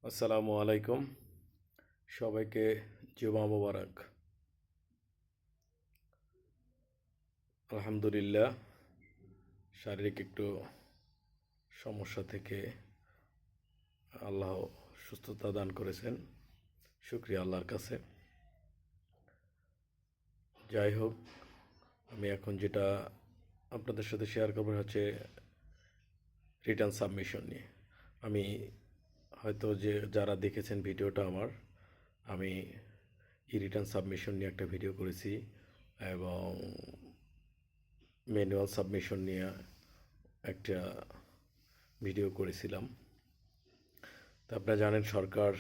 আসসালামু আলাইকুম। সবাইকে জুমা মোবারক। আলহামদুলিল্লাহ, শারীরিক একটু সমস্যা থেকে আল্লাহ সুস্থতা দান করেছেন। শুকরিয়া আল্লাহর কাছে। যাই হোক, আমি এখন যেটা আপনাদের সাথে শেয়ার করব হচ্ছে রিটার্ন সাবমিশন নিয়ে। আমি হয়তো যারা দেখেছেন ভিডিওটা আমি রিটার্ন সাবমিশন নিয়ে একটা ভিডিও করেছি এবং ম্যানুয়াল সাবমিশন নিয়ে একটা ভিডিও করেছিলাম। তা আপনারা জানেন সরকার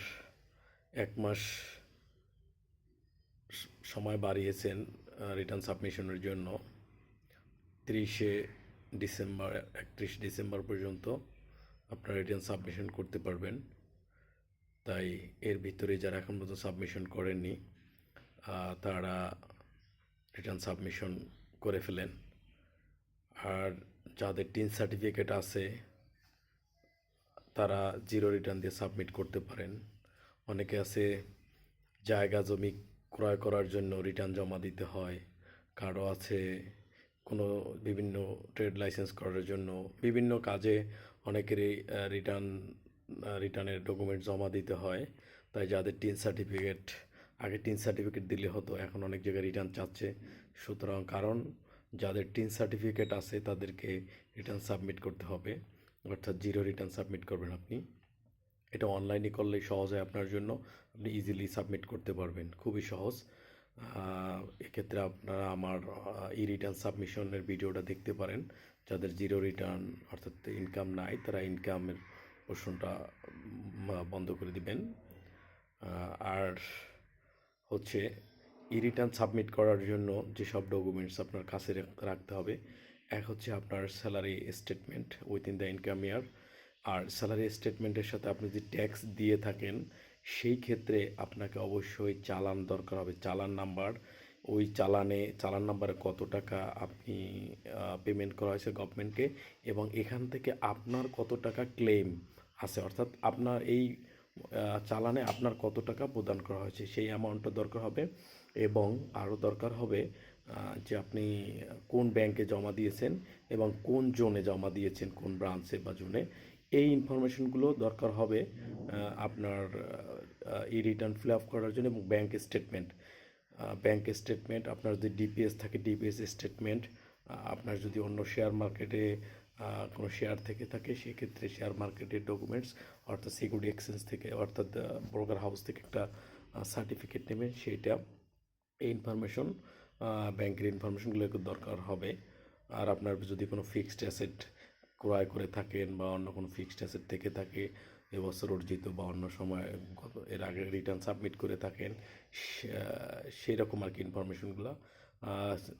1 মাস সময় বাড়িয়েছেন রিটার্ন সাবমিশনের জন্য। 30 ডিসেম্বর 31 ডিসেম্বর পর্যন্ত আপনারা রিটার্ন সাবমিশন করতে পারবেন। তাই এর ভিতরে যারা এখন পর্যন্ত সাবমিশন করেননি তারা রিটার্ন সাবমিশন করে ফেলেন। আর যাদের টিন সার্টিফিকেট আছে তারা জিরো রিটার্ন দিয়ে সাবমিট করতে পারেন। অনেকে আছে জায়গা জমি ক্রয় করার জন্য রিটার্ন জমা দিতে হয়, কারো আছে কোনো বিভিন্ন ট্রেড লাইসেন্স করার জন্য, বিভিন্ন কাজে অনেকেরই রিটার্নের ডকুমেন্ট জমা দিতে হয়। তাই যাদের টিন সার্টিফিকেট, আগে টিন সার্টিফিকেট দিলে হতো, এখন অনেক জায়গায় রিটার্ন চাচ্ছে। সুতরাং কারণ যাদের টিন সার্টিফিকেট আছে তাদেরকে রিটার্ন সাবমিট করতে হবে, অর্থাৎ জিরো রিটার্ন সাবমিট করবেন আপনি। এটা অনলাইনে করলেই সহজ হয় আপনার জন্য। আপনি ইজিলি সাবমিট করতে পারবেন, খুবই সহজ। এক্ষেত্রে আপনারা আমার রিটার্ন সাবমিশনের ভিডিওটা দেখতে পারেন। যাদের জিরো রিটার্ন অর্থাৎ ইনকাম নাই তারা ইনকামের পোর্শনটা বন্ধ করে দিবেন। আর হচ্ছে রিটার্ন সাবমিট করার জন্য যেসব ডকুমেন্টস আপনার কাছে রাখতে হবে, এক হচ্ছে আপনার salary statement within the income year. আর স্যালারি স্টেটমেন্টের সাথে আপনি যদি ট্যাক্স দিয়ে থাকেন সেই ক্ষেত্রে আপনাকে অবশ্যই চালান দরকার হবে, চালান নাম্বার। ওই চালান নাম্বারে কত টাকা আপনি পেমেন্ট করা হয়েছে গভর্নমেন্টকে, এবং এখান থেকে আপনার কত টাকা ক্লেম আছে, অর্থাৎ আপনার এই চালানে আপনার কত টাকা প্রদান করা হয়েছে সেই অ্যামাউন্টটা দরকার হবে। এবং আরও দরকার হবে যে আপনি কোন ব্যাংকে জমা দিয়েছেন এবং কোন জোনে জমা দিয়েছেন, কোন ব্রাঞ্চে বা জোনে। এই ইনফরমেশনগুলো দরকার হবে আপনার রিটার্ন ফিল আপ করার জন্য। এবং ব্যাংক স্টেটমেন্ট আপনার যদি ডিপিএস থাকে ডিপিএস স্টেটমেন্ট, আপনার যদি অন্য শেয়ার মার্কেটে কোনো শেয়ার থেকে থাকে সেক্ষেত্রে শেয়ার মার্কেটের ডকুমেন্টস, অর্থাৎ সিকিউরিটি এক্সচেঞ্জ থেকে অর্থাৎ ব্রোকার হাউস থেকে একটা সার্টিফিকেট নেবেন, সেইটা এই ইনফরমেশন ব্যাংকের ইনফরমেশনগুলো দরকার হবে। আর আপনার যদি কোনো ফিক্সড অ্যাসেট ক্রয় করে থাকেন বা অন্য কোনো ফিক্সড অ্যাসেট থেকে থাকে এবছর অর্জিত বা অন্য সময় এর আগে রিটার্ন সাবমিট করে থাকেন, সেই রকম আর কি ইনফরমেশনগুলো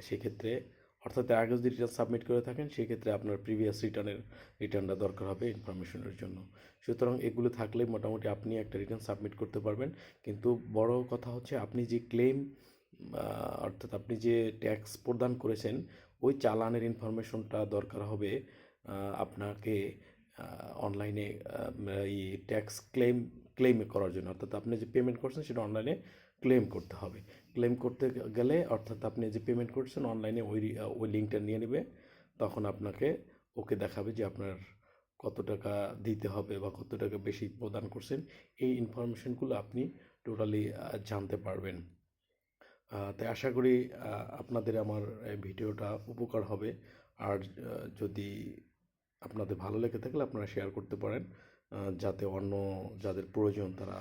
সেক্ষেত্রে, অর্থাৎ এর আগে যদি রিটার্ন সাবমিট করে থাকেন সেক্ষেত্রে আপনার প্রিভিয়াস রিটার্নটা দরকার হবে ইনফরমেশনের জন্য। সুতরাং এগুলো থাকলে মোটামুটি আপনি একটা রিটার্ন সাবমিট করতে পারবেন। কিন্তু বড় কথা হচ্ছে আপনি যে ক্লেম অর্থাৎ আপনি যে ট্যাক্স প্রদান করেছেন ওই চালানের ইনফরমেশনটা দরকার হবে আপনাকে অনলাইনে এই ট্যাক্স ক্লেম করার জন্য। অর্থাৎ আপনি যে পেমেন্ট করছেন সেটা অনলাইনে ক্লেম করতে হবে। ক্লেম করতে গেলে অর্থাৎ আপনি যে পেমেন্ট করছেন অনলাইনে ওই লিঙ্কটা নিয়ে নেবে, তখন আপনাকে ওকে দেখাবে যে আপনার কত টাকা দিতে হবে বা কত টাকা বেশি প্রদান করছেন। এই ইনফরমেশনগুলো আপনি টোটালি জানতে পারবেন। তাই আশা করি আপনাদের আমার এই ভিডিওটা উপকার হবে। আর যদি আপনাদের ভালো লেগে থাকলে আপনারা শেয়ার করতে পারেন, যাতে অন্য যাদের প্রয়োজন তারা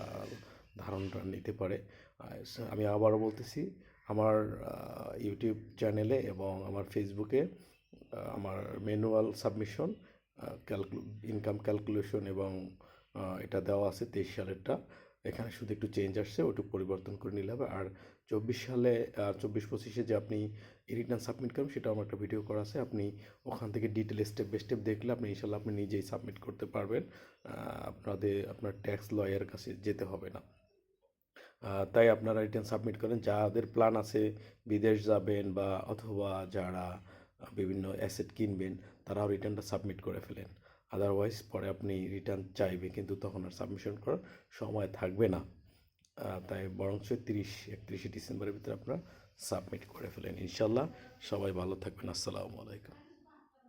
ধারণাটা নিতে পারে। আমি আবারও বলতেছি, আমার ইউটিউব চ্যানেলে এবং আমার ফেসবুকে আমার ম্যানুয়াল সাবমিশন, ইনকাম ক্যালকুলেশন এবং এটা দেওয়া আছে 23 সালেরটা। এখানে শুধু একটু চেঞ্জ আসছে, ওটুকু পরিবর্তন করে নিলে হবে। আর 24 সালে 24-25-এ যে আপনি রিটার্ন সাবমিট করবেন সেটা আমার একটা ভিডিও করা আছে, আপনি ওখান থেকে ডিটেল স্টেপ বাই স্টেপ দেখলে আপনি ইনশাল্লাহ আপনি নিজেই সাবমিট করতে পারবেন। আপনার ট্যাক্স লয়ারের কাছে যেতে হবে না। তাই আপনারা রিটার্ন সাবমিট করেন। যাদের প্ল্যান আছে বিদেশ যাবেন বা অথবা যারা বিভিন্ন অ্যাসেট কিনবেন তারাও রিটার্নটা সাবমিট করে ফেলেন। আদারওয়াইজ পরে আপনি রিটার্ন চাইবে কিন্তু তখন আর সাবমিশন করার সময় থাকবে না। তাই বরঞ্চ 31 ডিসেম্বরের ভিতরে আপনারা সাবমিট করে ফেলেন। ইনশাল্লাহ সবাই ভালো থাকবেন। আসসালামু আলাইকুম।